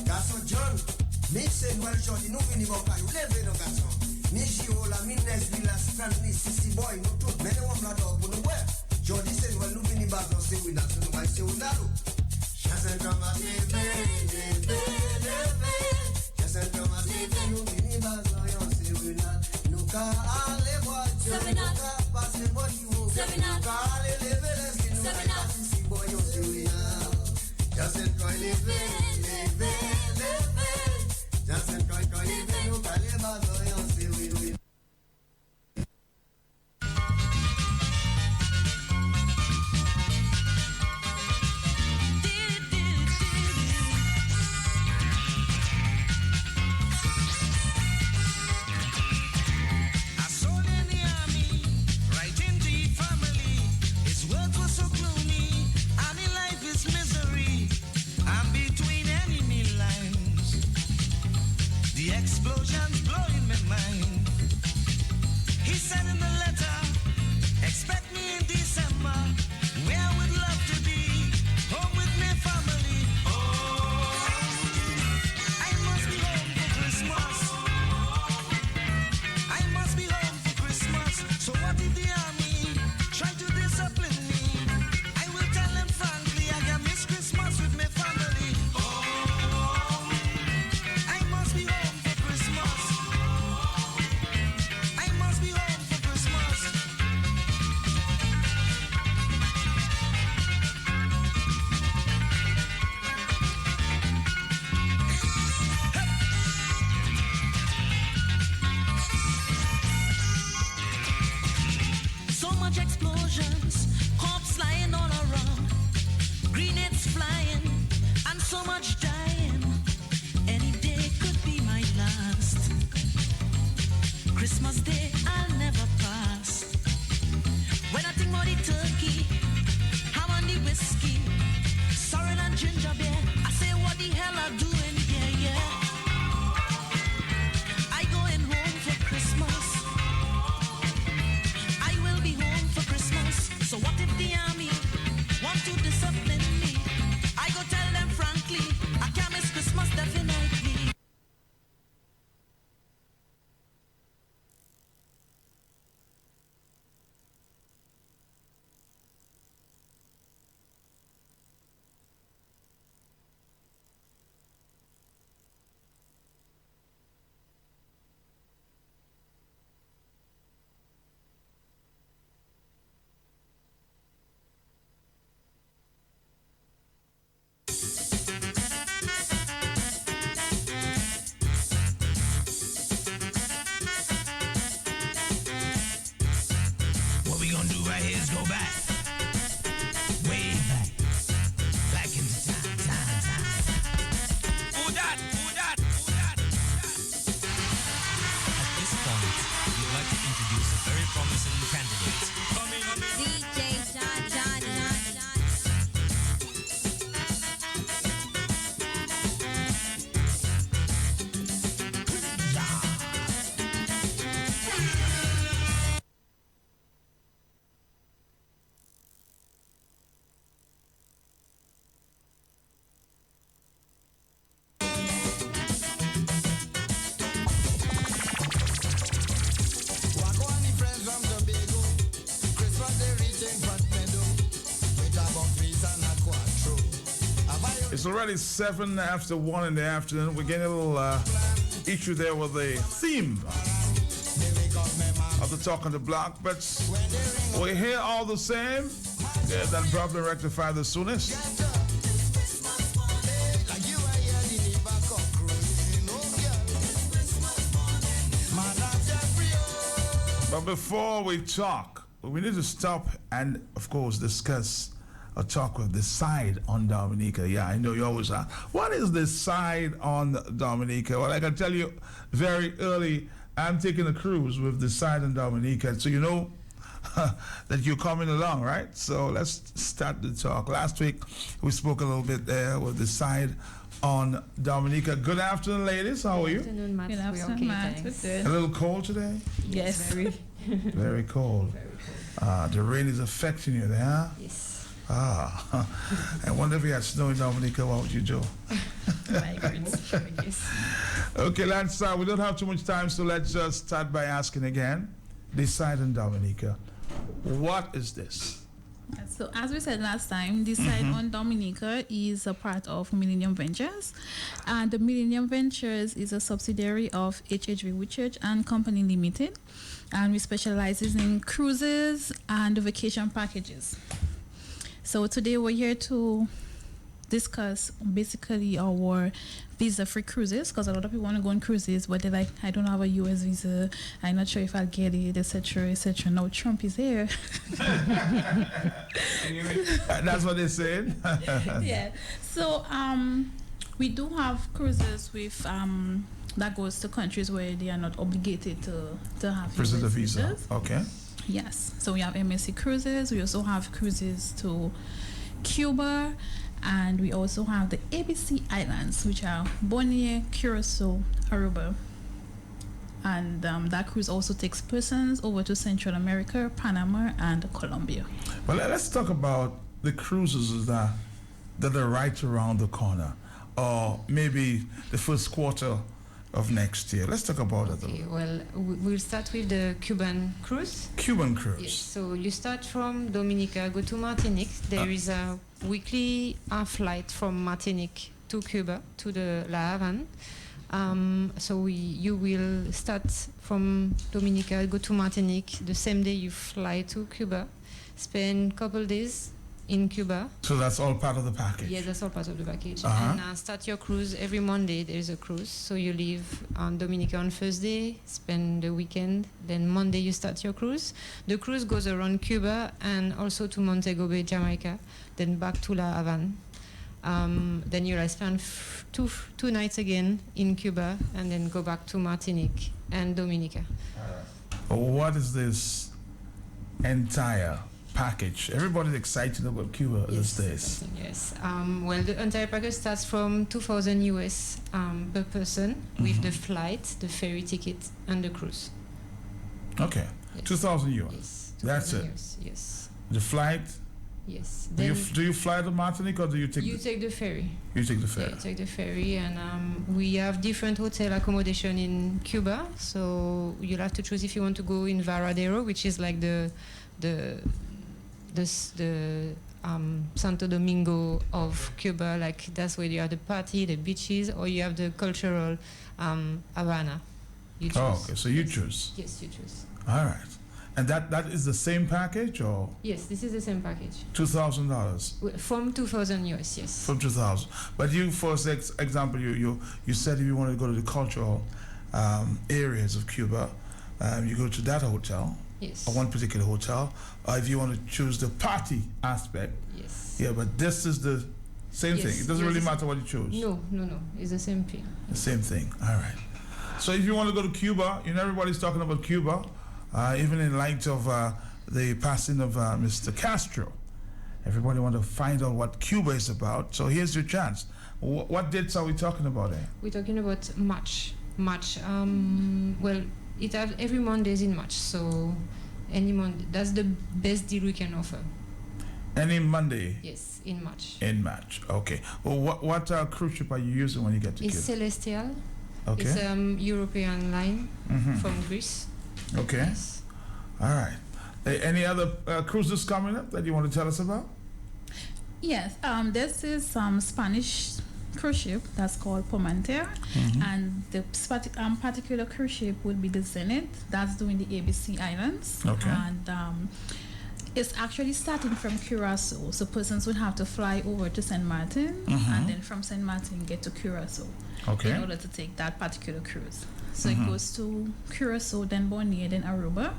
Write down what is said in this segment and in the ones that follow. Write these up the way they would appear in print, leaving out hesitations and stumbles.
Garçon John, mi se nou el jodi nou vini bon kay ou leve nou garçon. Ni Giro la, mi Nes Villa, Stanley, Sissy Boy, nou tout mene wam la dog pou nou we. Jodi se nou el nou vini bag nou se wina, se nou bay se wina nou. Jasen kama leve, leve, leve. Jasen kama leve, nou vini bag nou yon se wina. Nou ka ale bojo, nou ka pase body wo. Nou ka ale leve leski, nou ka pase Sissy Boy yon se wina. Jasen kama leve, leve, leve. Jasen kama leve, nou ka le bag nou yon se wina. Explosions blowing my mind. He said in the letter, expect me in December, where I would love to be, home with my family. Oh, I must be home for Christmas. I must be home for Christmas. So what if the army try to discipline me? I will tell them frankly, I can miss Christmas with my family. Explosions, corpse lying all around, grenades flying, and so much dying. Any day could be my last. Christmas Day I'll never pass. When I think about the turkey, ham and the whiskey, sorrel and ginger beer, I say what the hell I'm doing here, yeah. I going home for Christmas. So what if the army want to discipline me? I go tell them frankly, I can't miss Christmas definitely. It's already 7 after 1 in the afternoon. We're getting a little issue there with the theme of the Talk on the Block, but we're here all the same. Get that problem rectified the soonest. But before we talk, we need to stop and, of course, discuss or talk with the side on Dominica. Yeah, I know you always ask, what is the side on Dominica? Well, I can tell you very early, I'm taking a cruise with the side on Dominica. So you know that you're coming along, right? So let's start the talk. Last week, we spoke a little bit there with the side on Dominica. Good afternoon, ladies. How are you? Good afternoon, Matt. Good afternoon, Matt. A little cold today? Yes. Very. Very cold. Very cold. The rain is affecting you there, huh? Yes. Ah, I wonder if you had snow in Dominica, what would you do? Migrants, I guess. Okay, let's, we don't have too much time, so let's just start by asking again. This side in Dominica, what is this? So as we said last time, this side on Dominica is a part of Millennium Ventures. And the Millennium Ventures is a subsidiary of HHV Whitchurch and Company Limited. And we specializes in cruises and vacation packages. So today we're here to discuss basically our visa-free cruises, because a lot of people want to go on cruises, but they're like, I don't have a US visa, I'm not sure if I'll get it, etc., etc. Now Trump is here. That's what they said. Yeah. So we do have cruises with that goes to countries where they are not obligated to have Present a US visa. visas. Okay. Yes. So we have MSC cruises. We also have cruises to Cuba, and we also have the ABC Islands, which are Bonaire, Curacao, Aruba. And that cruise also takes persons over to Central America, Panama, and Colombia. Well, let's talk about the cruises that are right around the corner, or maybe the first quarter of next year. Let's talk about it. Okay, well, we'll start with the Cuban cruise. Cuban cruise. Yes, so you start from Dominica, go to Martinique. There is a weekly flight from Martinique to Cuba, to the La Havane. So you will start from Dominica, go to Martinique. The same day you fly to Cuba, spend a couple days in Cuba. So that's all part of the package. Yeah, that's all part of the package. Uh-huh. And start your cruise every Monday. There is a cruise, so you leave on Dominica on Thursday, spend the weekend. Then Monday you start your cruise. The cruise goes around Cuba and also to Montego Bay, Jamaica. Then back to La Havane. Then you'll spend two nights again in Cuba, and then go back to Martinique and Dominica. What is this entire package? Everybody's excited about Cuba these days. Yes. Well, the entire package starts from 2,000 US per person with the flight, the ferry ticket, and the cruise. Okay, Yes. 2,000 euros. Yes. That's 2,000 it. US, yes. The flight. Yes. Do Then you fly to Martinique, or do you take you take the ferry. you take the Yeah, ferry? you take the ferry, and we have different hotel accommodation in Cuba. So you'll have to choose if you want to go in Varadero, which is like the Santo Domingo of Cuba. Like that's where you have the party, the beaches, or you have the cultural Havana. You choose. Oh, okay. So you choose. Yes, you choose. All right. And that is the same package, or Yes, this is the same package. $2,000 From 2,000 US, yes. from 2,000. But you, for example, you said if you want to go to the cultural areas of Cuba, you go to that hotel, Yes. or one particular hotel. Or if you want to choose the party aspect, Yes. yeah. But this is the same Yes, thing. It doesn't yes. really matter what you choose. No. It's the same thing. The same thing. All right. So if you want to go to Cuba, everybody's talking about Cuba, even in light of the passing of Mr. Castro. Everybody want to find out what Cuba is about. So here's your chance. What dates are we talking about here? We're talking about March. Well, it has every Mondays in March. So any Monday, that's the best deal we can offer. Any Monday Yes, in March. in March. Okay. Well, what cruise ship are you using when you get to It's Cuba? Celestial. Okay. It's European line Mhm. from Greece. Okay. Yes. All right. Any other cruises coming up that you want to tell us about? Yes, this is some Spanish cruise ship that's called Pomanter, and the particular cruise ship would be the Zenith. That's doing the ABC Islands, Okay. and it's actually starting from Curacao. So persons would have to fly over to Saint Martin, and then from Saint Martin get to Curacao Okay. in order to take that particular cruise. So it goes to Curacao, then Bonaire, then Aruba.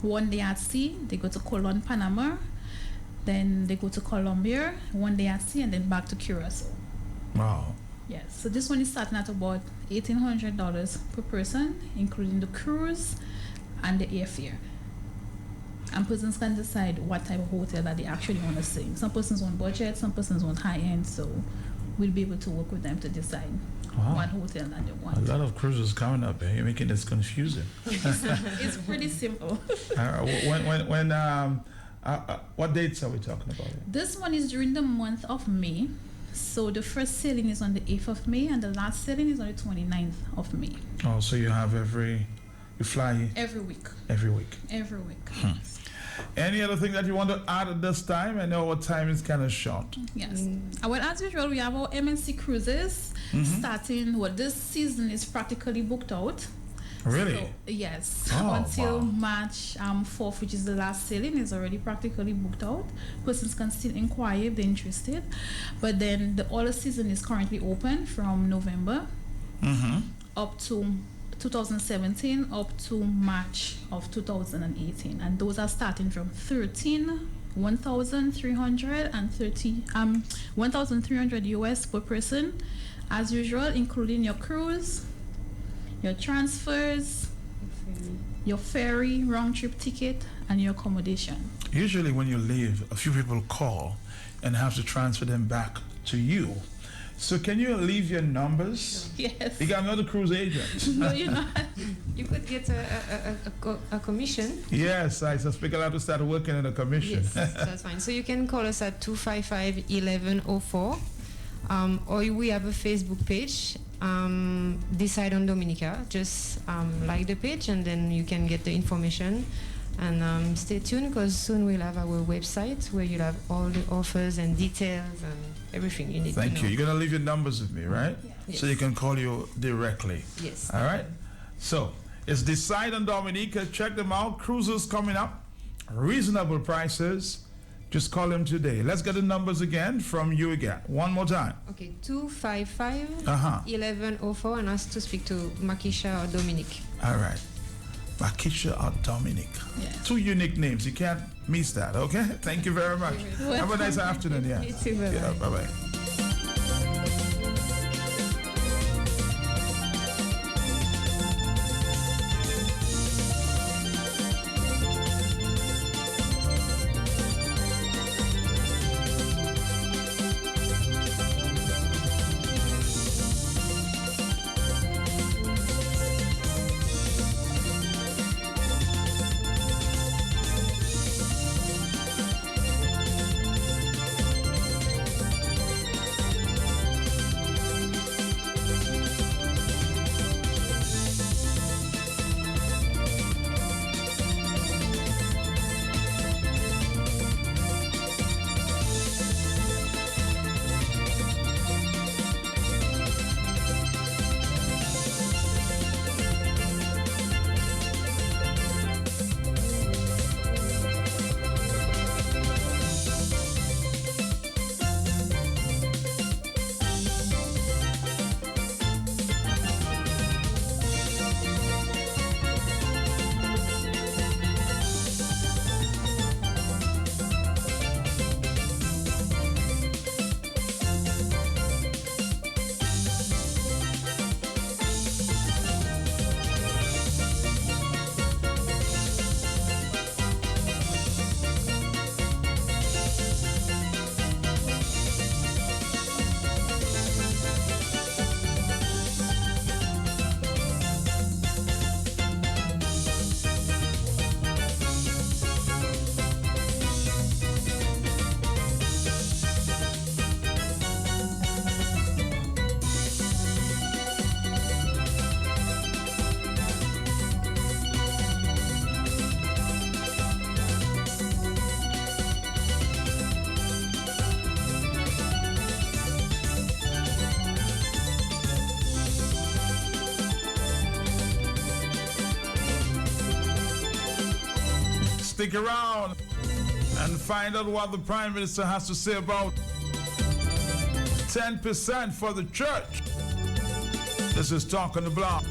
One day at sea, they go to Colon, Panama. Then they go to Colombia, one day at sea, and then back to Curacao. Wow. Yes, so this one is starting at about $1,800 per person, including the cruise and the airfare. And persons can decide what type of hotel that they actually want to stay in. Some persons want budget, some persons want high end, so we'll be able to work with them to decide what hotel that they want. A lot of cruises coming up. You're making this confusing. It's pretty simple. When What dates are we talking about? This one is during the month of May. So the first sailing is on the 8th of May and the last sailing is on the 29th of May. Oh, so you have you fly Every week. every week. Every week. Any other thing that you want to add at this time? I know our time is kind of short. Yes. Well, as usual, we have our MNC cruises starting. Well, this season is practically booked out. Really? So, yes. Oh, Until wow. March 4th, which is the last sailing, is already practically booked out. Persons can still inquire if they're interested. But then the other season is currently open from November up to 2017 up to March of 2018. And those are starting from 1,300 US per person, as usual, including your cruise, your transfers, your ferry round trip ticket, and your accommodation. Usually when you leave, a few people call and have to transfer them back to you. So can you leave your numbers? Yes. You got another cruise agent. No, you're not. You could get a commission. Yes, I suspect I'll have to start working on a commission. Yes, that's fine. So you can call us at 255-1104, or we have a Facebook page, Decide on Dominica. Just like the page, and then you can get the information. And stay tuned, because soon we'll have our website where you'll have all the offers and details and everything you need Thank to you. know. You're going to leave your numbers with me, right? Yes. So you can call you directly. Yes. All right? So it's Decide on Dominica. Check them out. Cruises coming up. Reasonable prices. Just call them today. Let's get the numbers again from you again. One more time. Okay, 255 Uh-huh. 1104, and ask to speak to Makisha or Dominique. All right. Makisha or Dominic. Yeah. Two unique names. You can't miss that, okay? Thank you very much. Have a nice afternoon, yeah. You too, bye-bye. Yeah, bye-bye. Stick around and find out what the Prime Minister has to say about 10% for the church. This is Talk on the Block.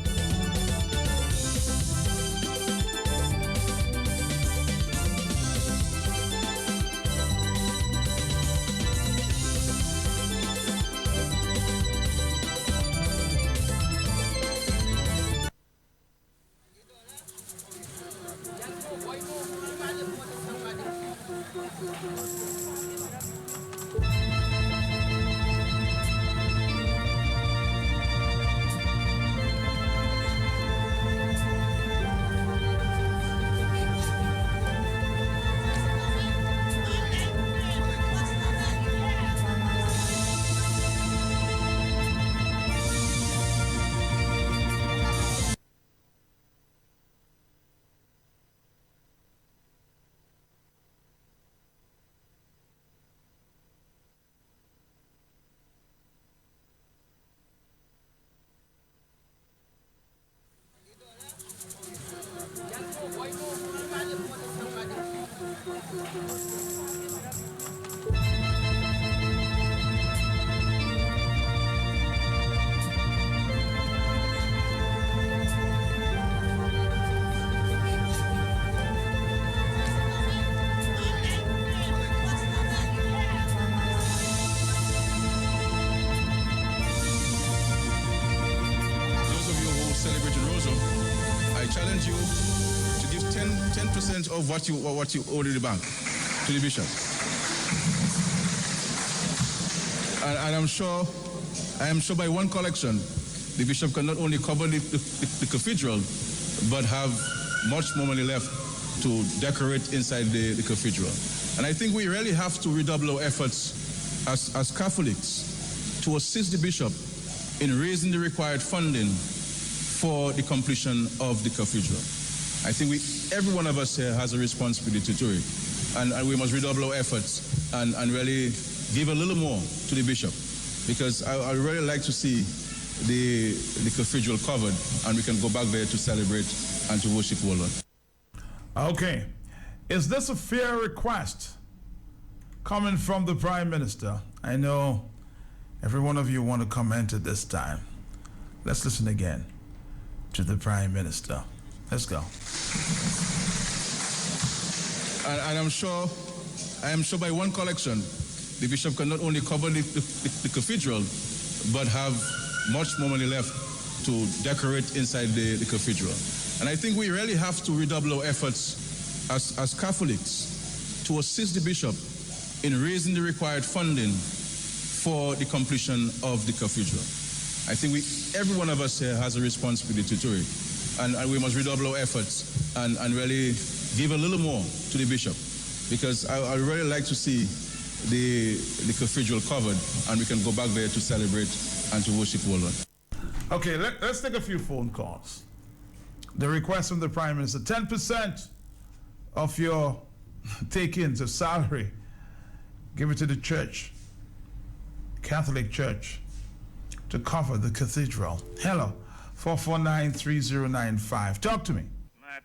challenge you to give 10% of what you owe to the bank, to the bishop. And I am sure by one collection, the bishop can not only cover the cathedral, but have much more money left to decorate inside the cathedral. And I think we really have to redouble our efforts as Catholics to assist the bishop in raising the required funding for the completion of the cathedral. I think every one of us here has a responsibility to it. And we must redouble our efforts and really give a little more to the bishop, because I really like to see the cathedral covered, and we can go back there to celebrate and to worship our Lord. Okay. Is this a fair request coming from the Prime Minister? I know every one of you want to comment at this time. Let's listen again to the Prime Minister. Let's go. And I am sure by one collection, the bishop can not only cover the cathedral, but have much more money left to decorate inside the cathedral. And I think we really have to redouble our efforts as Catholics to assist the bishop in raising the required funding for the completion of the cathedral. I think every one of us here has a responsibility to it. And we must redouble our efforts and really give a little more to the bishop, because I really like to see the cathedral covered, and we can go back there to celebrate and to worship our Lord. Okay, let's take a few phone calls. The request from the Prime Minister, 10% of your take-ins of salary, give it to the church, Catholic Church, to cover the cathedral. Hello, 449-3095. Talk to me. Matt,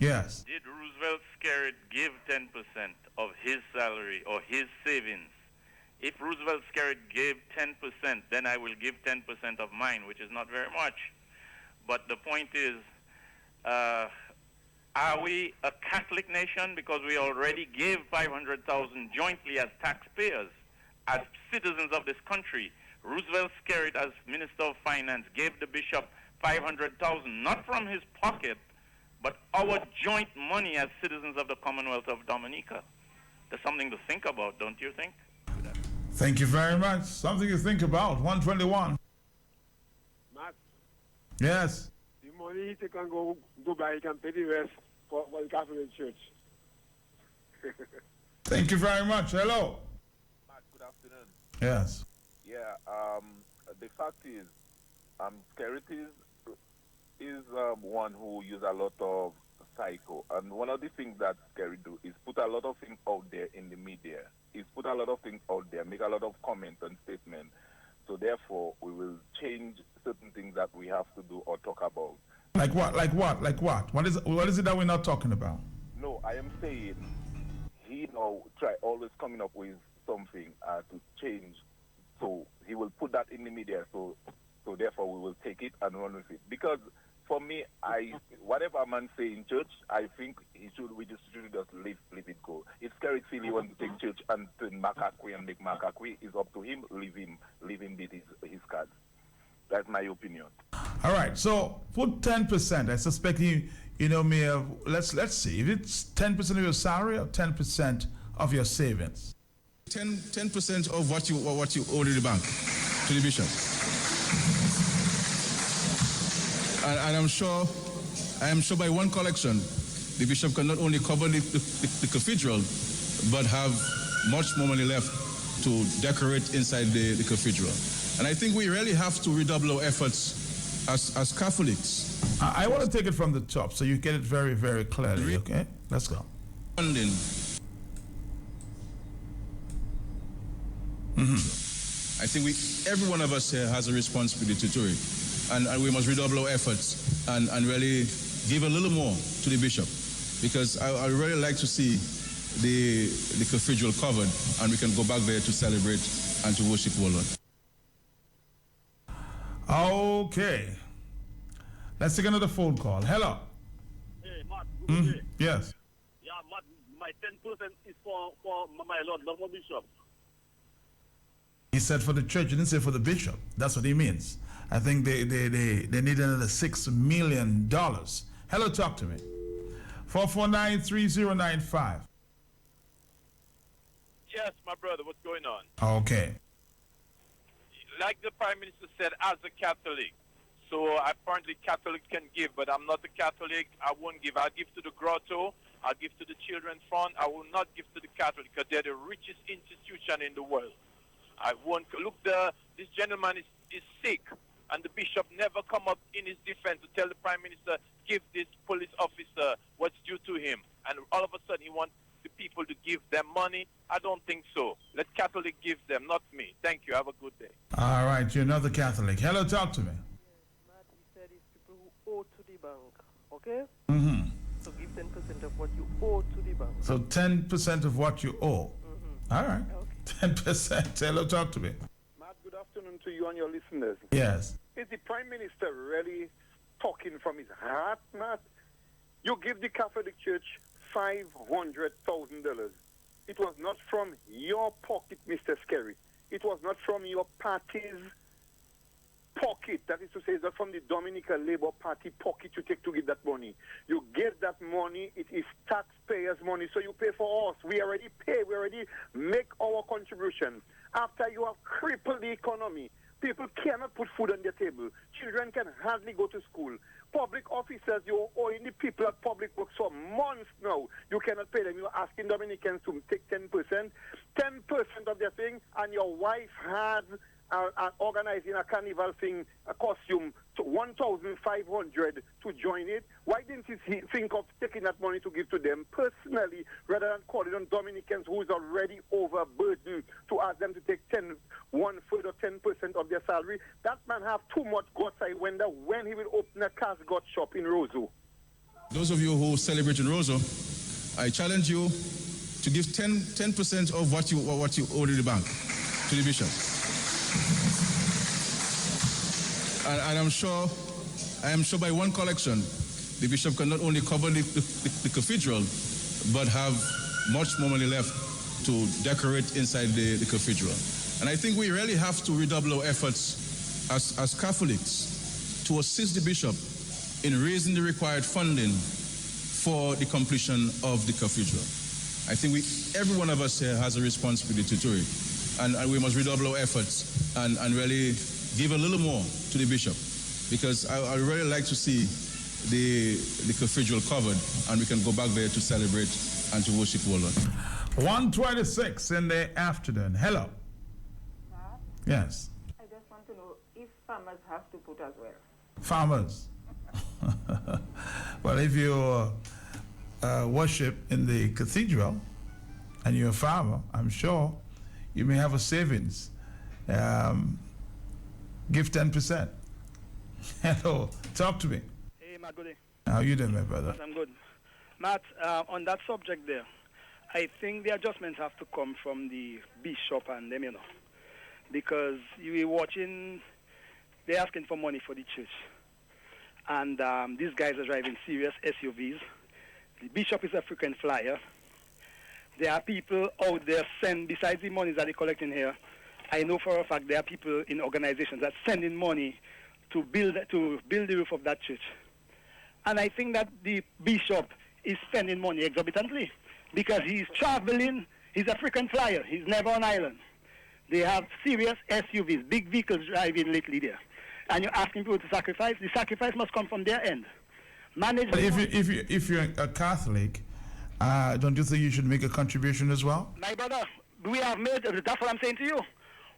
Yes. did Roosevelt Skerritt give 10% of his salary or his savings? If Roosevelt Skerritt gave 10%, then I will give 10% of mine, which is not very much. But the point is, are we a Catholic nation? Because we already gave $500,000 jointly as taxpayers, as citizens of this country. Roosevelt Skerritt, as Minister of Finance, gave the bishop $500,000, not from his pocket, but our joint money as citizens of the Commonwealth of Dominica. There's something to think about, don't you think? Thank you very much. Something to think about. 121. Matt, Yes. the money he can go Dubai, he can pay the rest for the Catholic Church. Thank you very much. Hello. Matt, good afternoon. Yes. Yeah, the fact is, Skerritt is one who uses a lot of psycho. And one of the things that Skerritt do is put a lot of things out there in the media. He's put a lot of things out there, make a lot of comments and statements. So therefore, we will change certain things that we have to do or talk about. Like what? Like what? Like what? What is it that we're not talking about? No, I am saying he try always coming up with something to change. So he will put that in the media. So therefore we will take it and run with it. Because for me, whatever a man say in church, I think we just should just leave it go. If Skerritt feel he wants to take church and turn Makakwe and make Makakwe, it's up to him. Leave him beat his cards. That's my opinion. All right. So put 10%. I suspect you may have. Let's see. If it's 10% of your salary or 10% of your savings. 10% of what you owe to the bank, to the bishop. And I am sure by one collection, the bishop can not only cover the cathedral, but have much more money left to decorate inside the cathedral. And I think we really have to redouble our efforts as Catholics. I want to take it from the top so you get it very, very clearly, okay? Let's go. Funding. I think every one of us here has a responsibility to it. And we must redouble our efforts and really give a little more to the bishop. Because I really like to see the cathedral covered, and we can go back there to celebrate and to worship our Lord. Okay. Let's take another phone call. Hello. Hey, Matt, good day. Yes. Yeah, Matt, my 10% is for my Lord, not for Bishop. He said for the church, he didn't say for the bishop. That's what he means. I think they need another $6 million Hello, talk to me. 449-3095. Yes, my brother, what's going on? Okay. Like the Prime Minister said, as a Catholic, so apparently Catholics can give, but I'm not a Catholic. I won't give. I'll give to the Grotto. I'll give to the Children's Fund. I will not give to the Catholic because they're the richest institution in the world. I won't. Look, this gentleman is sick, and the bishop never come up in his defense to tell the Prime Minister, give this police officer what's due to him. And all of a sudden he wants the people to give them money. I don't think so. Let Catholic give them, not me. Thank you. Have a good day. All right, you're another Catholic. Hello, talk to me. Matt, he said it's people who owe to the bank, okay? Mm-hmm. So give 10% of what you owe to the bank. So 10% of what you owe. Mm-hmm. All right. Okay. 10%. Hello, talk to me. Matt, good afternoon to you and your listeners. Yes. Is the Prime Minister really talking from his heart, Matt? You give the Catholic Church $500,000. It was not from your pocket, Mr. Skerry. It was not from your party's pocket. That is to say, it's not from the Dominican Labour Party pocket you take to give that money. You give that money, it is taxpayers' money, so you pay for us. We already pay, we already make our contribution. After you have crippled the economy, people cannot put food on their table. Children can hardly go to school. Public officers, you're owing the people at public works for months now. You cannot pay them. You're asking Dominicans to take 10%. 10% of their thing, and your wife had organizing a carnival thing, a costume, to 1,500 to join it. Why didn't he think of taking that money to give to them personally rather than calling on Dominicans who is already overburdened to ask them to take 1/3 or 10% of their salary? That man have too much guts. I wonder when he will open a casgot shop in Roseau. Those of you who celebrate in Roseau, I challenge you to give 10% of what you owe to the bank, to the bishop. And I am sure by one collection, the bishop can not only cover the cathedral, but have much more money left to decorate inside the cathedral. And I think we really have to redouble our efforts as Catholics to assist the bishop in raising the required funding for the completion of the cathedral. I think every one of us here has a responsibility to it. And we must redouble our efforts and really give a little more to the bishop, because I really like to see the cathedral covered, and we can go back there to celebrate and to worship the Lord. 1:26 in the afternoon. Hello. Yes. I just want to know if farmers have to put as well. Farmers. Well, if you worship in the cathedral and you're a farmer, I'm sure you may have a savings. Give 10%. Hello, talk to me. Hey, Matt, good day. How you doing, my brother? I'm good. Matt, on that subject there, I think the adjustments have to come from the bishop and them, because you were watching, they're asking for money for the church. And these guys are driving serious SUVs. The bishop is a frequent flyer. There are people out there besides the money that they're collecting here, I know for a fact there are people in organizations that sending money to build the roof of that church. And I think that the bishop is spending money exorbitantly because he's traveling, he's a frequent flyer, he's never on island. They have serious SUVs, big vehicles driving lately there. And you're asking people to sacrifice? The sacrifice must come from their end. If you're a Catholic, don't you think you should make a contribution as well? My brother, we have made, that's what I'm saying to you.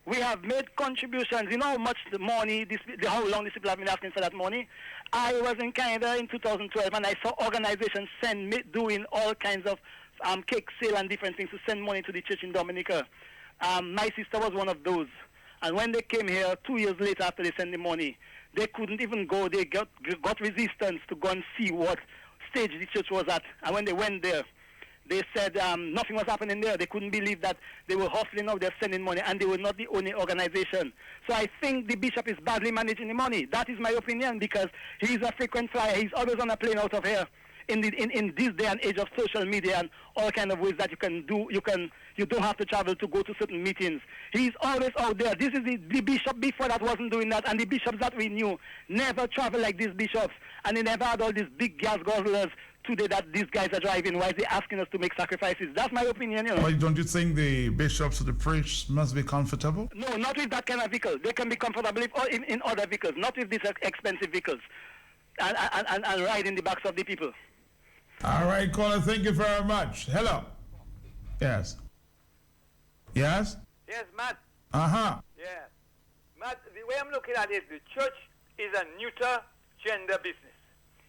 We have made contributions. You know how much the money, how long these people have been asking for that money? I was in Canada in 2012 and I saw organizations doing all kinds of cake sale and different things to send money to the church in Dominica. My sister was one of those. And when they came here 2 years later after they sent the money, they couldn't even go. They got resistance to go and see what stage the church was at. And when they went there, they said nothing was happening there. They couldn't believe that they were hustling out there sending money, and they were not the only organization. So I think the bishop is badly managing the money. That is my opinion, because he's a frequent flyer. He's always on a plane out of here. in this day and age of social media and all kind of ways that you don't have to travel to go to certain meetings. He's always out there. This is the bishop before that wasn't doing that, and the bishops that we knew never travel like these bishops, and they never had all these big gas guzzlers today that these guys are driving. Why is they asking us to make sacrifices? That's my opinion, you know. Well, don't you think the bishops or the priests must be comfortable? No, not with that kind of vehicle. They can be comfortable in other vehicles, not with these expensive vehicles, and ride in the backs of the people. All right, caller, thank you very much. Hello. Yes. Yes? Yes, Matt. Uh-huh. Yeah. Matt, the way I'm looking at it, the church is a neuter gender business.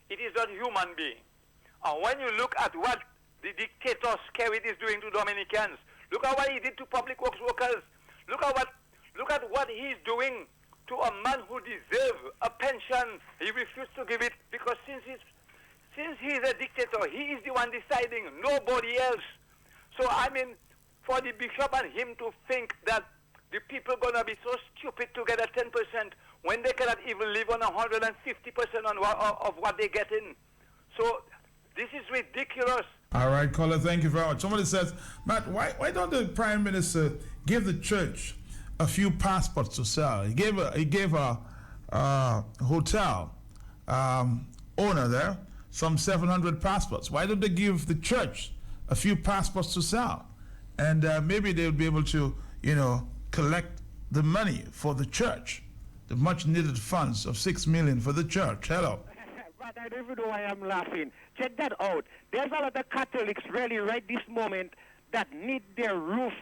It is not human being. And when you look at what the dictator Skerrit is doing to Dominicans, look at what he did to public works workers. Look at what he's doing to a man who deserves a pension. He refused to give it because since he's a dictator, he is the one deciding, nobody else. So I mean, for the bishop and him to think that the people are going to be so stupid to get a 10% when they cannot even live on 150% of what they're getting. So this is ridiculous. All right, caller, thank you very much. Somebody says, Matt, why don't the Prime Minister give the church a few passports to sell? He gave a hotel owner there some 700 passports. Why don't they give the church a few passports to sell? And maybe they'll be able to, collect the money for the church, the much needed funds of $6 million for the church. Hello. But I don't even know why I'm laughing. Check that out. There's a lot of Catholics really right this moment that need their roof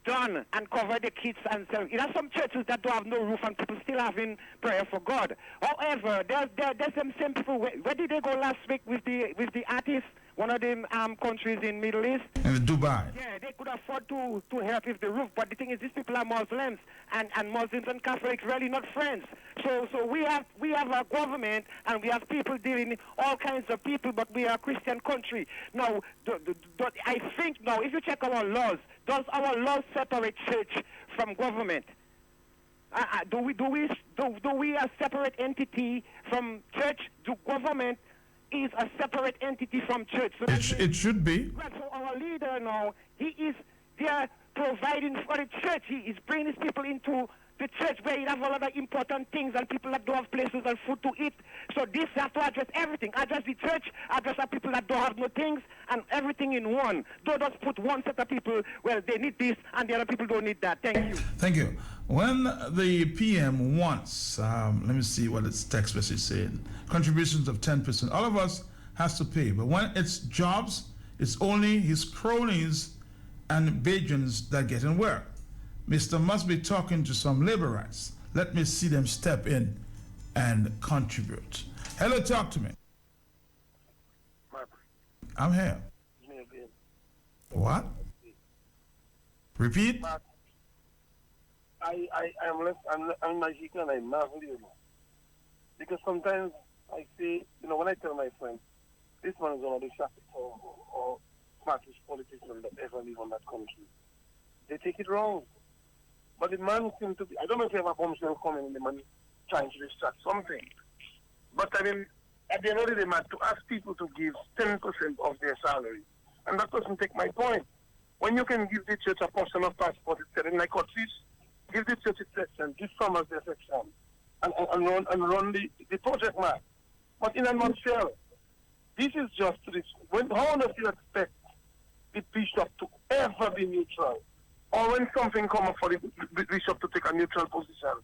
done and cover the kids and so. There are some churches that don't have no roof and people still having prayer for God. However, there's some same people. Where did they go last week with the artist? One of them countries in Middle East. In Dubai. Yeah, they could afford to help with the roof, but the thing is, these people are Muslims, and Muslims and Catholics really not friends. So we have a government, and we have people dealing all kinds of people, but we are a Christian country. Now, I think now, if you check our laws, does our laws separate church from government? Do we a separate entity from church? Do government is a separate entity from church? So it should be. Right, so our leader now, they are providing for the church. He is bringing his people into the church where you have a lot of important things and people that don't have places and food to eat. So this has to address everything. Address the church, address the people that don't have no things, and everything in one. Don't just put one set of people, well, they need this and the other people don't need that. Thank you. Thank you. When the PM wants, let me see what its text message saying, contributions of 10%, all of us has to pay. But when it's jobs, it's only his cronies and Bajans that get in work. Mr. must be talking to some laborites. Let me see them step in and contribute. Hello, talk to me. I'm here. What? Repeat? I'm Mexican and I'm not really, because sometimes I say, when I tell my friends, this man is one of the sharpest or smartest politicians that ever lived on that country, they take it wrong. But the man seems to be, I don't know if you have a bombshell coming in the money trying to distract something. But I mean, at the end of the day, man, to ask people to give 10% of their salary, and that doesn't take my point. When you can give the church a portion of passport, it's selling like countries, give the church its section, give farmers their section, and run the project, man. But in a nutshell, this is just this. How does you expect the bishop to ever be neutral? Or when something comes up for the bishop to take a neutral position,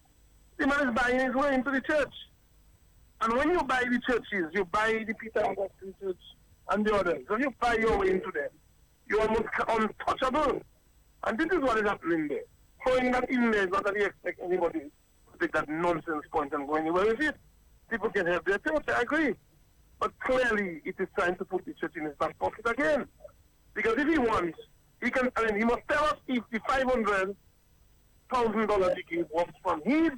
the man is buying his way into the church. And when you buy the churches, you buy the Peter and Augustine Church and the others. When you buy your way into them, you're almost untouchable. And this is what is happening there. Throwing that in there is not that you expect anybody to take that nonsense point and go anywhere with it. People can have their church, I agree. But clearly, it is trying to put the church in his back pocket again. Because if he wants, he must tell us if the $500,000 he gave was from his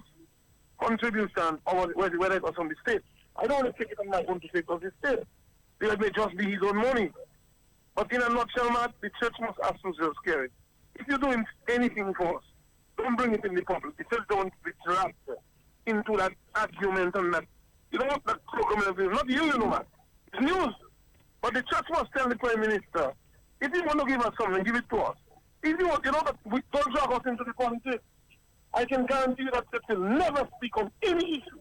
contribution or whether it was from the state. I don't want to take it, I'm not going to say it was the state. It may just be his own money. But in a nutshell, Matt, the church must ask themselves, Kerry, if you're doing anything for us, don't bring it in the public. The church don't be trapped into that argument and that. You know what that program is? Not you know, man. It's news. the church must tell the Prime Minister, if you want to give us something, give it to us. If you want, that we don't drag us into the politics. I can guarantee you that church will never speak on any issue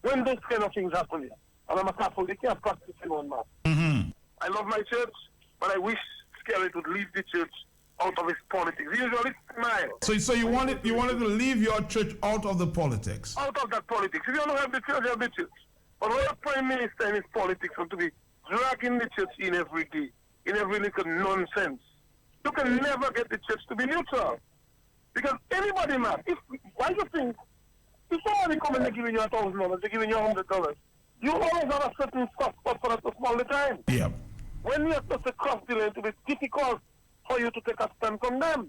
when those kind of things happen here. And I'm a Catholic, they can't practice in one man. Mm-hmm. I love my church, but I wish Skerrit would leave the church out of his politics. He usually smile. So you wanted to leave your church out of the politics? Out of that politics. If you don't have the church, you have the church. But when a Prime Minister in his politics want to be dragging the church in every day, in every little nonsense, you can never get the church to be neutral. Because anybody, man, why do you think, if somebody come and they're giving you $1,000, they're giving you $100, you always have a certain soft spot for that to small the time. Yeah. When you have such a cross dealer, it will be difficult for you to take a stand from them.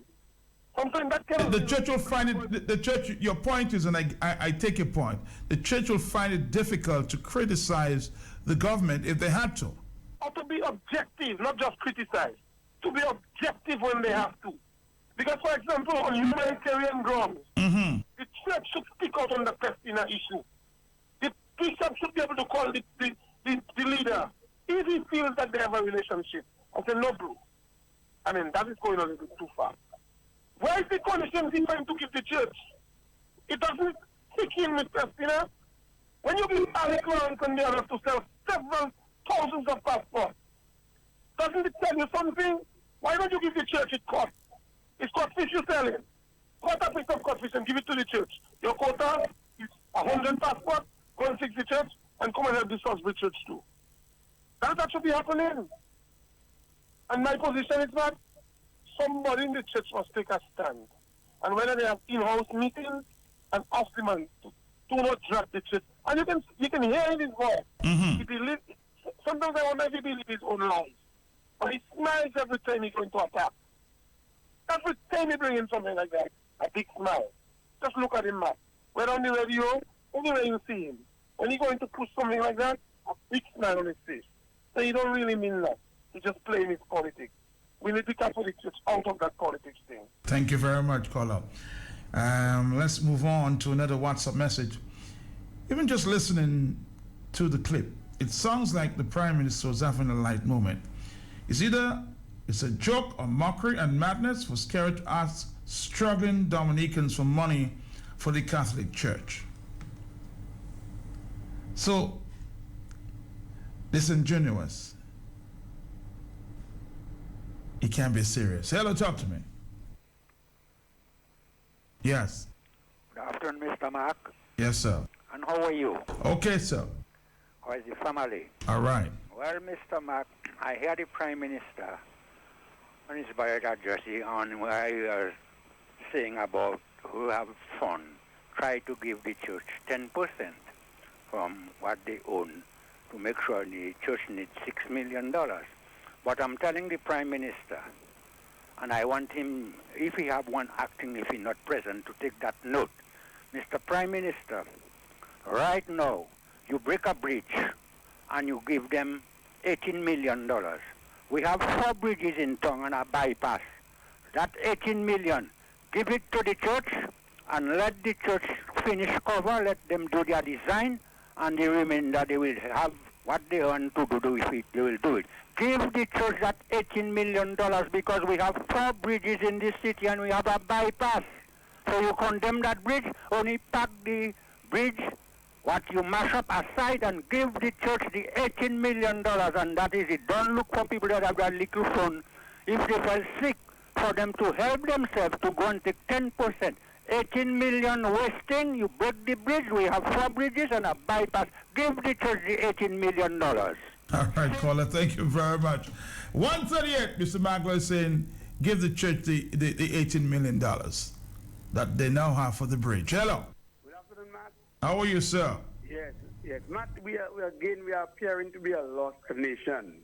Sometimes that can the church will find it, the church, your point is, and I take your point, the church will find it difficult to criticize the government if they had to. Or to be objective, not just criticize. To be objective when they have to. Because, for example, on humanitarian grounds, the church should speak out on the Palestinian issue. The bishop should be able to call the leader if he feels that they have a relationship. I say, no, bro. I mean, that is going a little too far. Why is the condition different to give the church? It doesn't kick in with Palestinian. When you give Alec Lawrence and the others to sell several thousands of passports, doesn't it tell you something? Why don't you give the church its cost? It's codfish you're selling. Cut a piece of codfish and give it to the church. Your quota is 100 passports, go and fix the church, and come and help the Salisbury church too. That should be happening. And my position is that somebody in the church must take a stand. And whether they have in-house meetings and ask the man to do not drag the church. And you can hear in his voice. Sometimes I wonder if he believes his own lies. But he smiles every time he goes into attack. Every time he brings in something like that, a big smile. Just look at him, man. Whether on the radio, anywhere you see him. When he's going to push something like that, a big smile on his face. So he don't really mean that. He's just playing his politics. We need the Catholic Church out of that politics thing. Thank you very much, caller. Let's move on to another WhatsApp message. Even just listening to the clip, it sounds like the Prime Minister was having a light moment. It's a joke or mockery and madness for Skerrit to ask struggling Dominicans for money for the Catholic Church. So, disingenuous. He can't be serious. Hello, talk to me. Yes. Good afternoon, Mr. Mark. Yes, sir. And how are you? Okay, sir. How is the family? All right. Well, Mr. Mark, I hear the Prime Minister on his budget address on where he was saying about who have fund, try to give the church 10% from what they own to make sure the church needs $6 million. But I'm telling the Prime Minister, and I want him, if he have one acting, if he's not present, to take that note. Mr. Prime Minister, right now, you break a bridge and you give them $18 million. We have 4 bridges in town and a bypass. That $18 million, give it to the church and let the church finish cover, let them do their design, and the remainder they will have what they want to do with it, they will do it. Give the church that $18 million because we have 4 bridges in this city and we have a bypass. So you condemn that bridge, only pack the bridge, what you mash up aside and give the church the $18 million, and that is it. Don't look for people that have got little fund. If they fell sick, for them to help themselves to go and take 10%. 18 million wasting, you break the bridge, we have 4 bridges and a bypass. Give the church the $18 million. All right, caller, thank you very much. 138, Mr. Magler is saying, give the church the $18 million that they now have for the bridge. Hello. Good afternoon, Matt. How are you, sir? Yes, Matt, we are appearing to be a lost nation.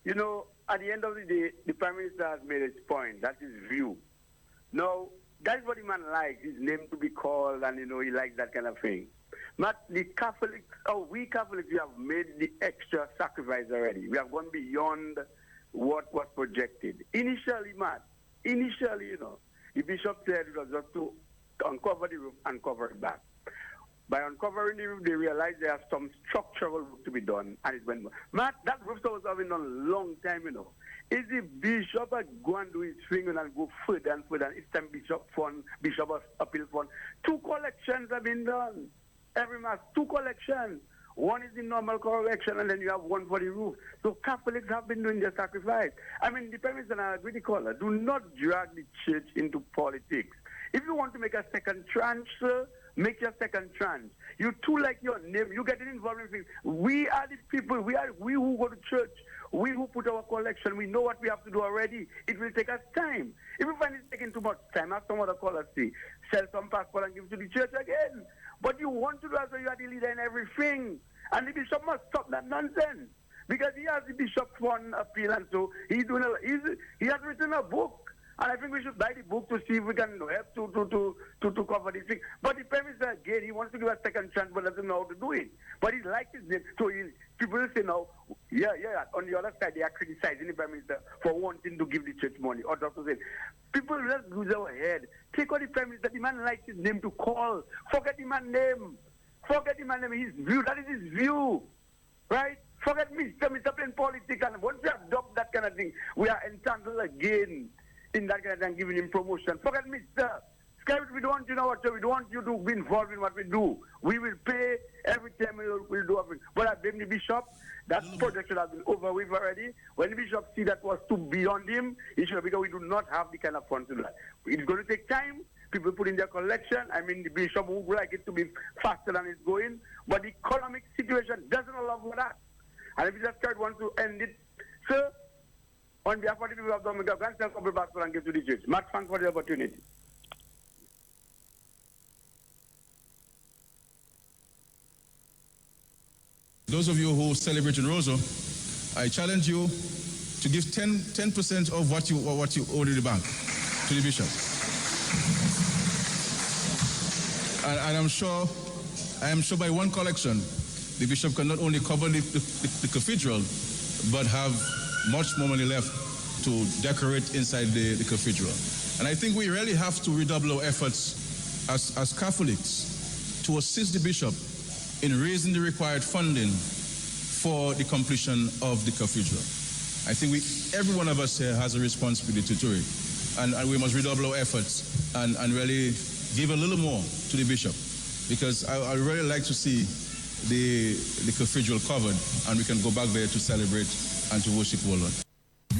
You know, at the end of the day, the Prime Minister has made his point. That's his view. Now, that's what the man likes, his name to be called, and, he likes that kind of thing. Matt, we Catholics, we have made the extra sacrifice already. We have gone beyond what was projected. Initially, Matt, the bishop said it was just to uncover the roof and cover it back. By uncovering the roof, they realized there are some structural work to be done, and it went. Matt, that roof was having done a long time, you know. Is the bishop go and do his thing and go further and further? It's time bishop appeal fund. 2 collections have been done. Every mass, 2 collections. One is the normal collection, and then you have one for the roof. So Catholics have been doing their sacrifice. I mean, the premise, and I agree with the caller, do not drag the church into politics. If you want to make a second tranche, sir, make your second tranche. You too like your name. You getting involved in things. We are the people. We who go to church. We who put our collection. We know what we have to do already. It will take us time. If we find it's taking too much time, as some other callers say, sell some passport and give to the church again. But you want to do as though you are the leader in everything. And the bishop must stop that nonsense. Because he has the bishop fund appeal, and so he has written a book. And I think we should buy the book to see if we can help to cover this thing. But the premise again, he wants to give a second chance, but doesn't know how to do it. But he likes his name. So people will say now, yeah. On the other side, they are criticizing the Prime Minister for wanting to give the church money. Or Dr. Say, people just lose their head. Take out the Prime Minister. The man likes his name to call. Forget the man's name. Forget the man's name. His view. That is his view. Right? Forget Mr. playing politics. And once we have dropped that kind of thing, we are entangled again in that kind of thing, giving him promotion. Forget Mr. Scary, we don't want you know what, we don't want you to be involved in what we do. We will pay every time we'll do everything. But I blame the bishop. That project should have been over with already. When the bishop see that was too beyond him, he should have, because we do not have the kind of funds to do that. It's going to take time. People put in their collection. I mean, the bishop would like it to be faster than it's going. But the economic situation doesn't allow for that. And if the Scary wants to end it, sir, on behalf of the people of Dominica, I can sell a couple of bags and give to the church. Matt, thanks for the opportunity. Those of you who celebrate in Roseau, I challenge you to give 10% of what you owe to the bank, to the bishop. And I am sure by one collection, the bishop can not only cover the cathedral, but have much more money left to decorate inside the cathedral. And I think we really have to redouble our efforts as Catholics to assist the bishop in raising the required funding for the completion of the cathedral. I think every one of us here has a responsibility to it. And we must redouble our efforts and really give a little more to the bishop, because I really like to see the cathedral covered, and we can go back there to celebrate and to worship the Lord.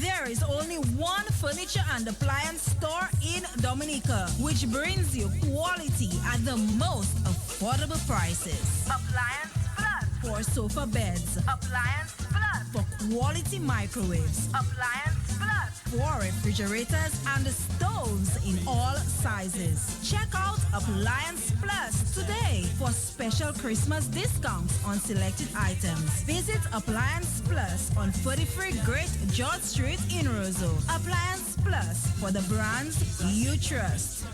There is only one furniture and appliance store in Dominica, which brings you quality at the most affordable prices. Appliance Plus for sofa beds. Appliance Plus for quality microwaves. Appliance Plus for refrigerators and stoves in all sizes. Check out Appliance Plus today for special Christmas discounts on selected items. Visit Appliance Plus on 43 Great George Street in Roseau. Appliance Plus for the brands you trust.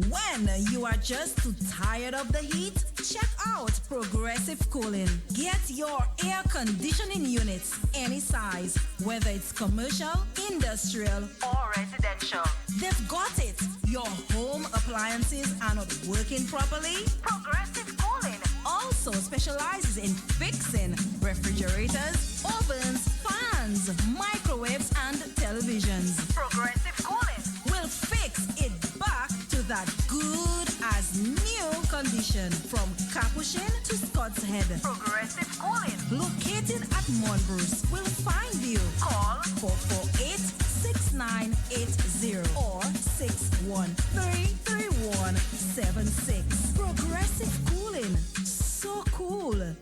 When you are just too tired of the heat, check out Progressive Cooling. Get your air conditioning units any size, whether it's commercial, industrial, or residential. They've got it. Your home appliances are not working properly? Progressive Cooling also specializes in fixing refrigerators, ovens, fans, microwaves, and televisions. Progressive Cooling will fix it back to that good as new condition from Capuchin to Scott's Head. Progressive Cooling, located at Monbruce, will find you. Call 448-6980 or 613-3176. Progressive Cooling, so cool.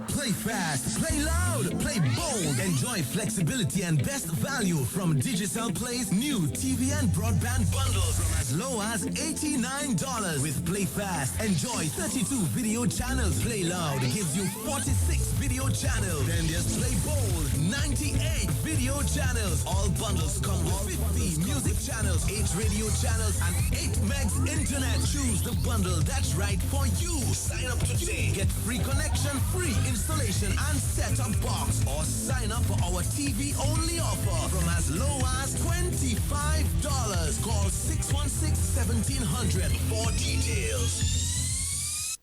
Play fast, play loud, play bold. Enjoy flexibility and best value from Digicel Play's new TV and broadband bundles from as low as $89. With Play Fast, enjoy 32 video channels. Play Loud gives you 46 video channels. Then there's Play Bold, 98 video channels. All bundles come with 50 music channels, 8 radio channels, and 8 megs internet. Choose the bundle that's right for you. Sign up today. Get free connection, free installation and set-top box, or sign up for our TV-only offer from as low as $25. Call 616 1700 for details.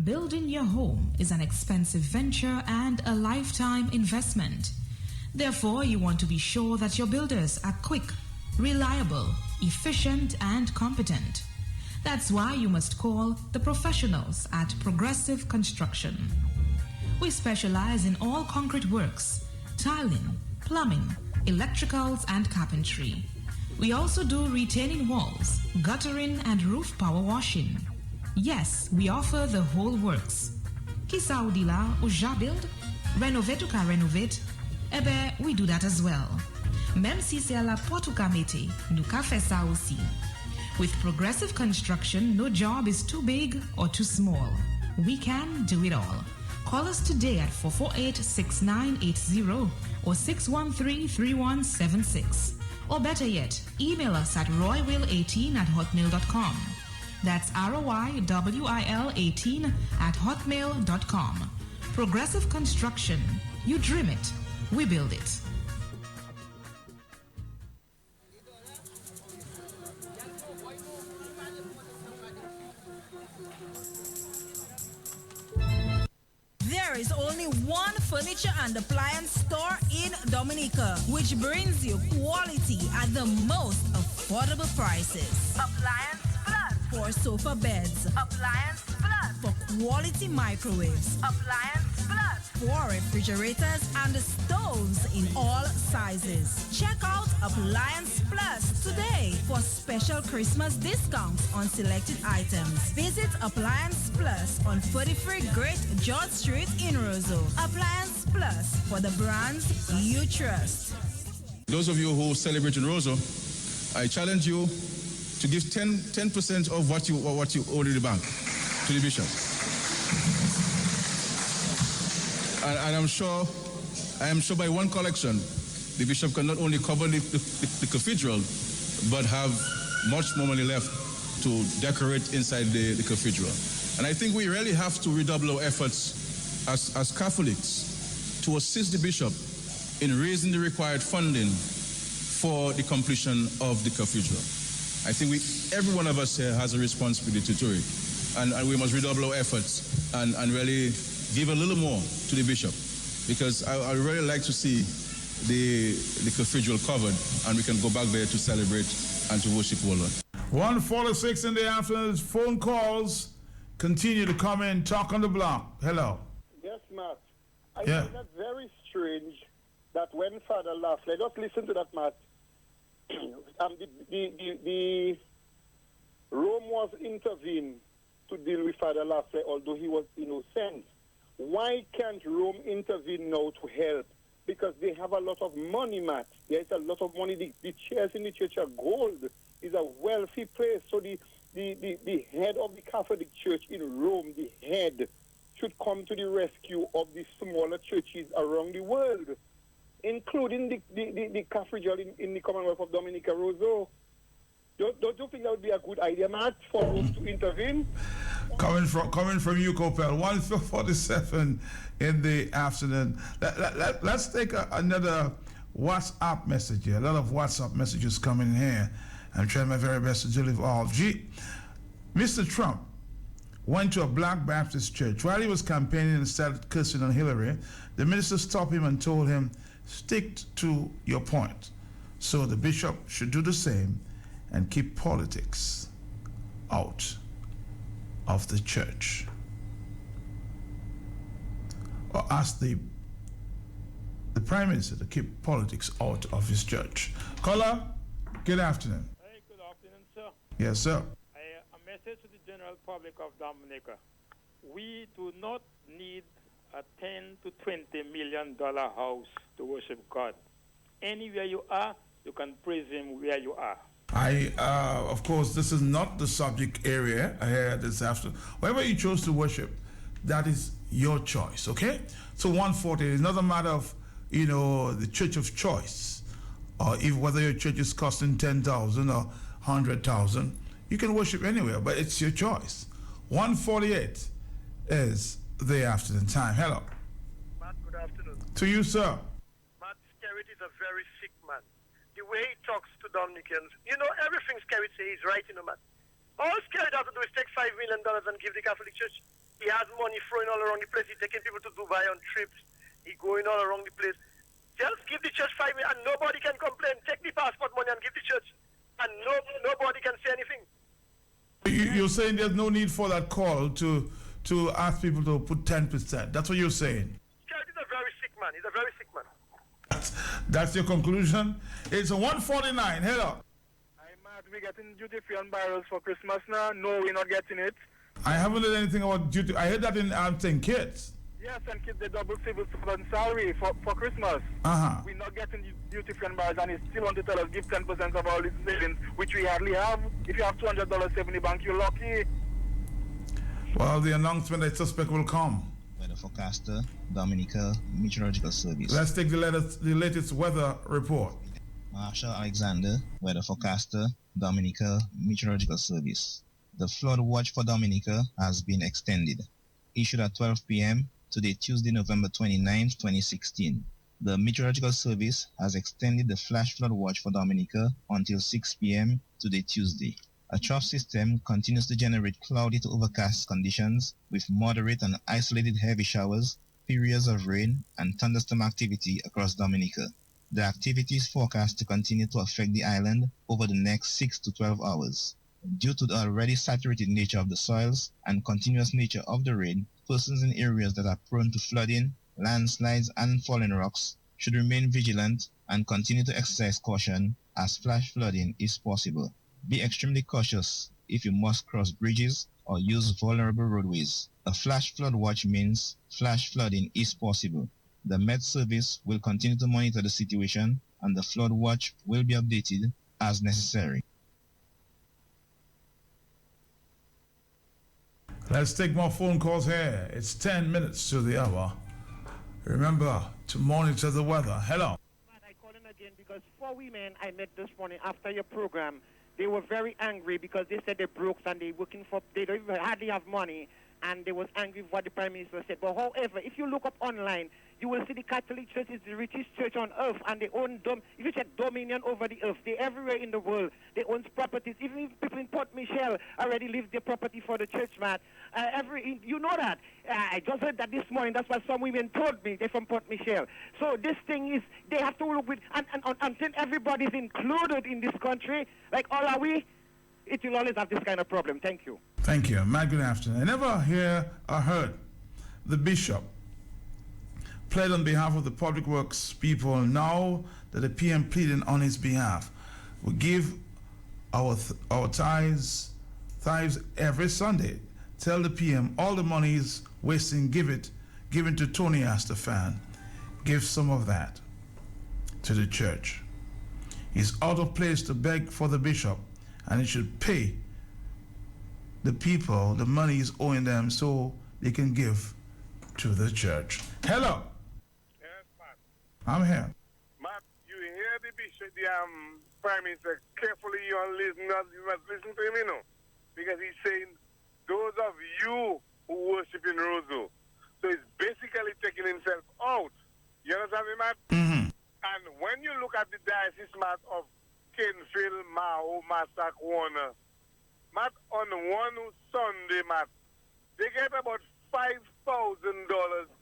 Building your home is an expensive venture and a lifetime investment. Therefore, you want to be sure that your builders are quick, reliable, efficient, and competent. That's why you must call the professionals at Progressive Construction. We specialize in all concrete works, tiling, plumbing, electricals, and carpentry. We also do retaining walls, guttering, and roof power washing. Yes, we offer the whole works. Kisa ou dila ou ja build? Renovate ou ka renovate? Ebe, we do that as well. Même si c'est à la porte ou ka mette, nous ka fait ça aussi. With Progressive Construction, no job is too big or too small. We can do it all. Call us today at 448-6980 or 613-3176. Or better yet, email us at roywil18@hotmail.com. That's ROYWIL18@hotmail.com. Progressive Construction. You dream it. We build it. There is only one furniture and appliance store in Dominica, which brings you quality at the most affordable prices. Appliance Plus for sofa beds. Appliance Plus for quality microwaves. Appliance Plus for refrigerators and stoves in all sizes. Check out Appliance Plus today for special Christmas discounts on selected items. Visit Appliance Plus on 43 Great George Street in Roseau. Appliance Plus for the brands you trust. Those of you who celebrate in Roseau, I challenge you to give 10% of what you owe to the bank, to the bishop. And I am sure by one collection, the bishop can not only cover the cathedral, but have much more money left to decorate inside the cathedral. And I think we really have to redouble our efforts as Catholics to assist the bishop in raising the required funding for the completion of the cathedral. I think every one of us here has a responsibility to it. And we must redouble our efforts and really give a little more to the bishop, because I really like to see the cathedral covered and we can go back there to celebrate and to worship our Lord. 1:46 in the afternoon. Phone calls continue to come in. Talk on the block. Hello. Yes, Matt. I find that very strange that when Father Lafley, just listen to that, Matt. The Rome was intervened to deal with Father Lafley, although he was innocent. Why can't Rome intervene now to help? Because they have a lot of money, Matt. There is a lot of money. The chairs in the church are gold. It's a wealthy place. So the head of the Catholic Church in Rome, the head, should come to the rescue of the smaller churches around the world, including the cathedral in the Commonwealth of Dominica, Roseau. Don't you think that would be a good idea, Matt, for Rome to intervene? Coming from you, Copel, 1:47 in the afternoon. Let's take another WhatsApp message here. A lot of WhatsApp messages coming in here. I'm trying my very best to deliver all. Mr. Trump went to a black Baptist church. While he was campaigning and started cursing on Hillary, the minister stopped him and told him, stick to your point. So the bishop should do the same and keep politics out of the church. Or ask the Prime Minister to keep politics out of his church. Caller, good afternoon. Hey, good afternoon, sir. Yes, sir. A message to the general public of Dominica. We do not need a $10 to $20 million house to worship God. Anywhere you are, you can praise Him where you are. Of course, this is not the subject area here this afternoon. Wherever you chose to worship, that is your choice, okay? So 140 is not a matter of, the church of choice, or if whether your church is costing 10,000 or 100,000. You can worship anywhere, but it's your choice. 148 is the afternoon time. Hello. Matt, good afternoon. To you, sir. Matt Skerritt is a very sick man. The the way he talks to Dominicans, you know, everything Skerrit says is right, you know, man. All Skerrit has to do is take $5 million and give the Catholic Church. He has money flowing all around the place. He's taking people to Dubai on trips. He's going all around the place. Just give the church $5 million and nobody can complain. Take the passport money and give the church and nobody can say anything. You're saying there's no need for that call to ask people to put 10%. That's what you're saying. Skerrit is a very sick man. He's a very sick man. That's your conclusion? It's a 149. Hello. We're getting duty-free on barrels for Christmas now. No, we're not getting it. I haven't heard anything about duty. I heard that in St. Kitts. Yes, and kids, they double civil servant salary for Christmas. We're not getting duty-free on barrels, and he still want to tell us give 10% of all these savings, which we hardly have. If you have $200 saved in the bank, you're lucky. Well, the announcement I suspect will come. Weather forecaster, Dominica Meteorological Service. Let's take the latest weather report. Marshall Alexander, weather forecaster, Dominica Meteorological Service. The flood watch for Dominica has been extended. Issued at 12 p.m. today, Tuesday, November 29, 2016. The Meteorological Service has extended the flash flood watch for Dominica until 6 p.m. today, Tuesday. A trough system continues to generate cloudy to overcast conditions with moderate and isolated heavy showers, periods of rain, and thunderstorm activity across Dominica. The activity is forecast to continue to affect the island over the next 6 to 12 hours. Due to the already saturated nature of the soils and continuous nature of the rain, persons in areas that are prone to flooding, landslides, and falling rocks should remain vigilant and continue to exercise caution as flash flooding is possible. Be extremely cautious if you must cross bridges or use vulnerable roadways. A flash flood watch means flash flooding is possible. The Met Service will continue to monitor the situation and the flood watch will be updated as necessary. Let's take more phone calls here. It's 10 minutes to the hour. Remember to monitor the weather. Hello. I call in again because 4 women I met this morning after your program, they were very angry because they said they're broke and they don't even hardly have money, and they was angry with what the Prime Minister said. But however, if you look up online, you will see the Catholic Church is the richest church on earth, and they own if you check dominion over the earth, they're everywhere in the world. They own properties. Even people in Port Michel already leave their property for the church, man. You know that. I just heard that this morning. That's what some women told me. They're from Port Michel. So this thing is, they have to look with, and until everybody's included in this country, like all are we, it will always have this kind of problem. Thank you. Thank you. Matt, good afternoon. I never hear or heard the bishop plead on behalf of the public works people. Now that the PM pleading on his behalf, we give our tithes every Sunday. Tell the PM all the money is wasting, given to Tony Astafan. Give some of that to the church. He's out of place to beg for the bishop, and he should pay the people the money he's owing them so they can give to the church. Hello. Yes, Matt. I'm here. Matt, you hear the bishop, the Prime Minister, carefully you must listen to him, you know, because he's saying, those of you who worship in Roseau. So he's basically taking himself out. You understand me, Matt? Mm-hmm. And when you look at the diocese, Matt, of Kenfield, Mao, Massac, Warner, Matt, on one Sunday, Matt, they get about $5,000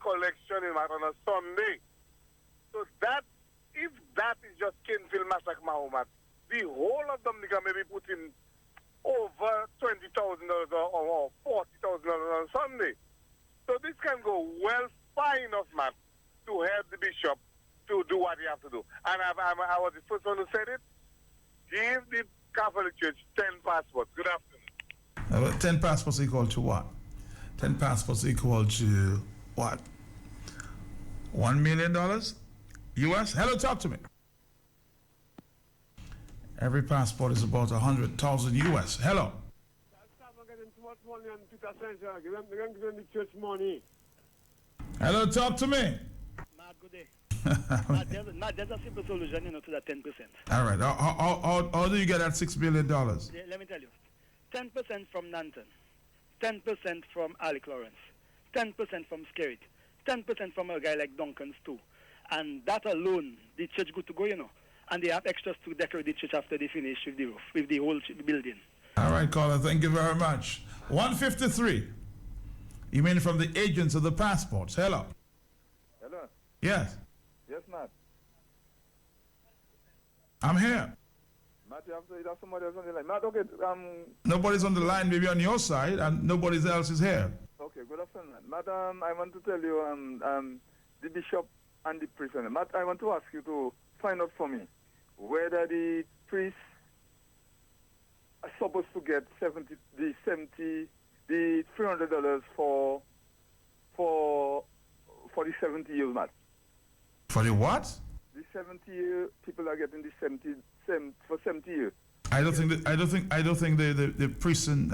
collection, Matt, on a Sunday. So that, if that is just Kenfield, Massac, Mao, Matt, the whole of Dominica may be putting over $20,000 or $40,000 on Sunday. So this can go well far enough, Matt, to help the bishop to do what he has to do. And I was the first one who said it. Give the Catholic Church 10 passports. Good afternoon. 10 passports equal to what? 10 passports equal to what? $1 million US? Hello, talk to me. Every passport is about 100,000 US. Hello. Hello, talk to me. Good day. There's a simple solution, to that 10%. All right. How do you get that $6 billion? Let me tell you. 10% from Nanton, 10% from Alec Lawrence, 10% from Skerrit, 10% from a guy like Duncan's too. And that alone, the church good to go, and they have extras to decorate the church after they finish with the roof, with the whole building. All right, caller, thank you very much. 153. You mean from the agents of the passports? Hello. Hello. Yes. Yes, Matt. I'm here. Matt, you have to have somebody else on the line. Matt, okay. Nobody's on the line, maybe on your side, and nobody else is here. Okay, good afternoon, Matt. Matt, I want to tell you, the bishop and the priest. Matt, I want to ask you to find out for me whether the priests are supposed to get the $300 for the 70 years, Matt. For the what? The 70-year people are getting the 70 for 70 years. I don't think the priests and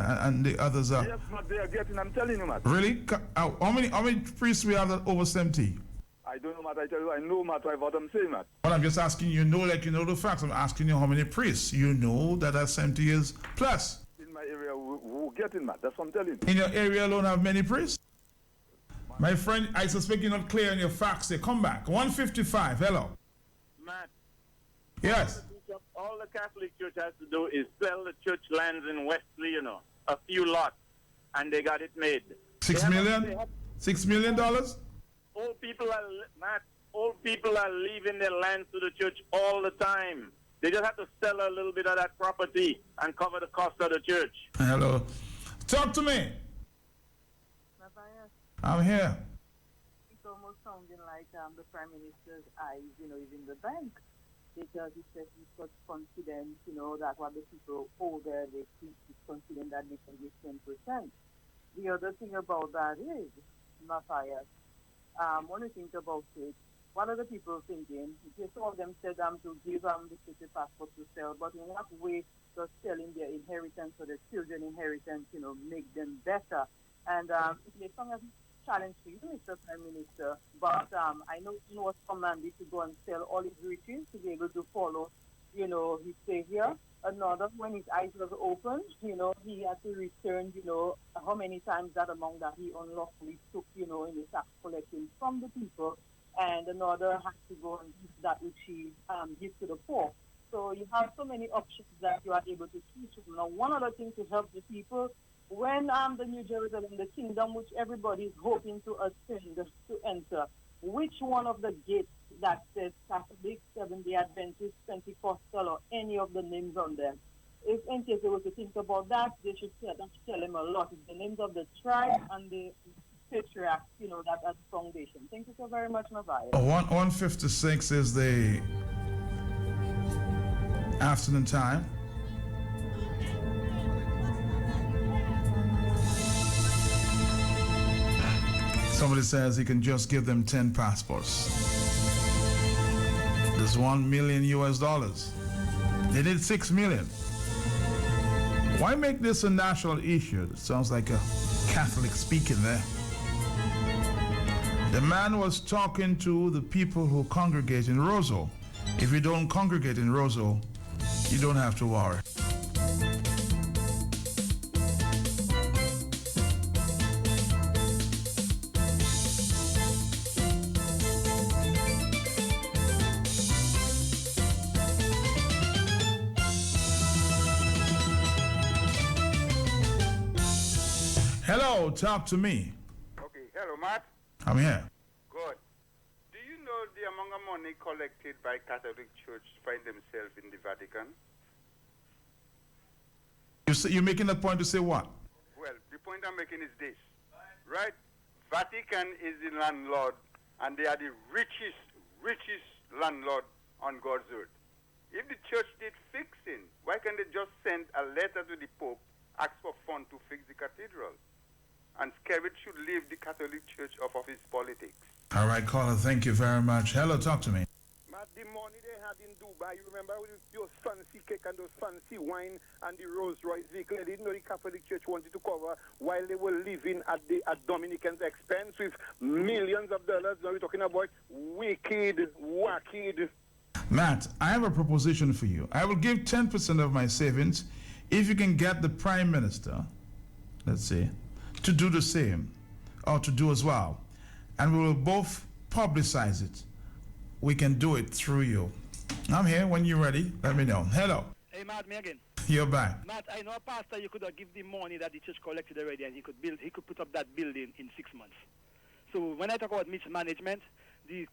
the others are. Yes, Matt, they are getting. I'm telling you, Matt. Really? How many priests we have that over 70? I don't know, Matt. I tell you, I know, Matt. What I'm saying, Matt. Well, I'm just asking you. The facts. I'm asking you how many priests you know that are 70 years plus. In my area, who getting, Matt? That's what I'm telling you. In your area alone, have many priests? My friend, I suspect you're not clear on your facts. They come back. 155. Hello. Matt. Yes. All the Catholic Church has to do is sell the church lands in Wesley, a few lots, and they got it made. $6 million? $6 million? Old people are leaving their lands to the church all the time. They just have to sell a little bit of that property and cover the cost of the church. Hello. Talk to me. I'm here. It's almost sounding like the Prime Minister's eyes, is in the bank. Because he says he's got confidence, that what the people over they keep is confident that they can give 10%. The other thing about that is, Matthias, when you think about it, what are the people thinking? Just all of them said to give the city passport to sell, but in what way does selling their inheritance or their children's inheritance, make them better? And it's a challenge to you, Mr. Prime Minister, but I know he was commanded to go and sell all his riches to be able to follow, his savior. Another, when his eyes was opened, he had to return, how many times that amount that he unlawfully took, in the tax collecting from the people, and another had to go and give that which he gives to the poor. So you have so many options that you are able to choose from. Now, one other thing to help the people, when the New Jerusalem, the kingdom which everybody is hoping to ascend to enter, which one of the gates that says Catholic, Seventh-day Adventist, Pentecostal, or any of the names on them? If in case they were to think about that, they should tell them a lot. It's the names of the tribe and the patriarchs, that as foundation. Thank you so very much, Mavaya. 156 is the afternoon time. Somebody says he can just give them 10 passports. There's $1 million US. They need 6 million. Why make this a national issue? It sounds like a Catholic speaking there. The man was talking to the people who congregate in Roseau. If you don't congregate in Roseau, you don't have to worry. Hello, talk to me. Okay, hello, Matt. I'm here. Good. Do you know the amount of money collected by Catholic Church find themselves in the Vatican? You're making a point to say what? Well, the point I'm making is this, right? Vatican is the landlord, and they are the richest landlord on God's earth. If the church did fixing, why can't they just send a letter to the Pope, ask for funds to fix the cathedral? And Skerrit should leave the Catholic Church off of his politics. All right, caller, thank you very much. Hello, talk to me. Matt, the money they had in Dubai, you remember with those fancy cake and those fancy wine and the Rolls Royce vehicle, they didn't know the Catholic Church wanted to cover while they were living at Dominican's expense with millions of dollars. Now we're talking about wicked. Matt, I have a proposition for you. I will give 10% of my savings if you can get the Prime Minister, let's say, to do the same, or to do as well. And we will both publicize it. We can do it through you. I'm here. When you're ready, let me know. Hello. Hey, Matt, me again. You're back. Matt, I know a pastor, you could have give the money that the church collected already, and he could put up that building in 6 months. So when I talk about mismanagement, the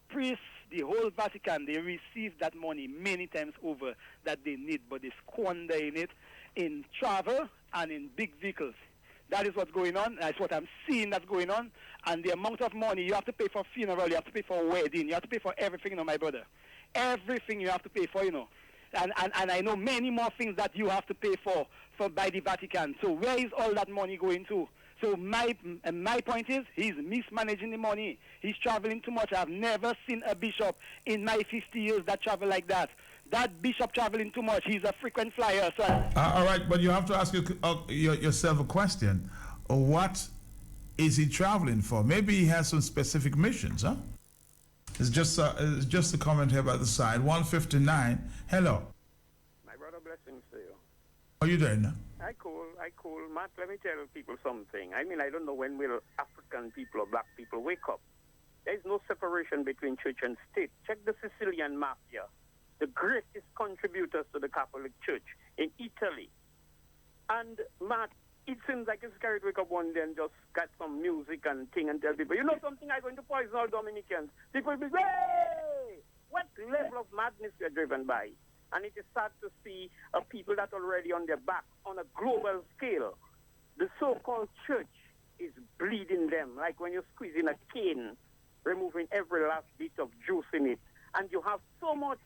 priests, the whole Vatican, they receive that money many times over that they need, but they squander in it in travel and in big vehicles. That is what's going on. That's what I'm seeing that's going on. And the amount of money you have to pay for funeral, you have to pay for wedding, you have to pay for everything, my brother. Everything you have to pay for, And I know many more things that you have to pay for by the Vatican. So where is all that money going to? So my point is, he's mismanaging the money. He's traveling too much. I've never seen a bishop in my 50 years that travel like that. That bishop traveling too much. He's a frequent flyer. So all right, but you have to ask yourself a question. What is he traveling for? Maybe he has some specific missions, huh? It's just a comment here by the side. 159. Hello. My brother, blessings to you. How are you doing? I cool. Matt, let me tell people something. I mean, I don't know when will African people or black people wake up. There is no separation between church and state. Check the Sicilian mafia, the greatest contributors to the Catholic Church in Italy. And Matt, it seems like it's carried wake up one day and just got some music and thing and tell people, you know something, I'm going to poison all Dominicans. People will be, hey! What level of madness we are driven by? And it is sad to see people that are already on their back on a global scale. The so-called church is bleeding them, like when you're squeezing a cane, removing every last bit of juice in it. And you have so much,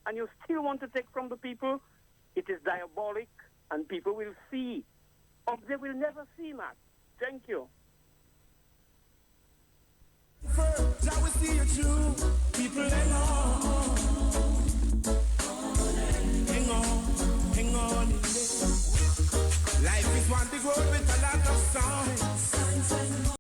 and you still want to take from the people. It is diabolic, and people will see. Or they will never see that. Thank you. First, I will see you through. People alone.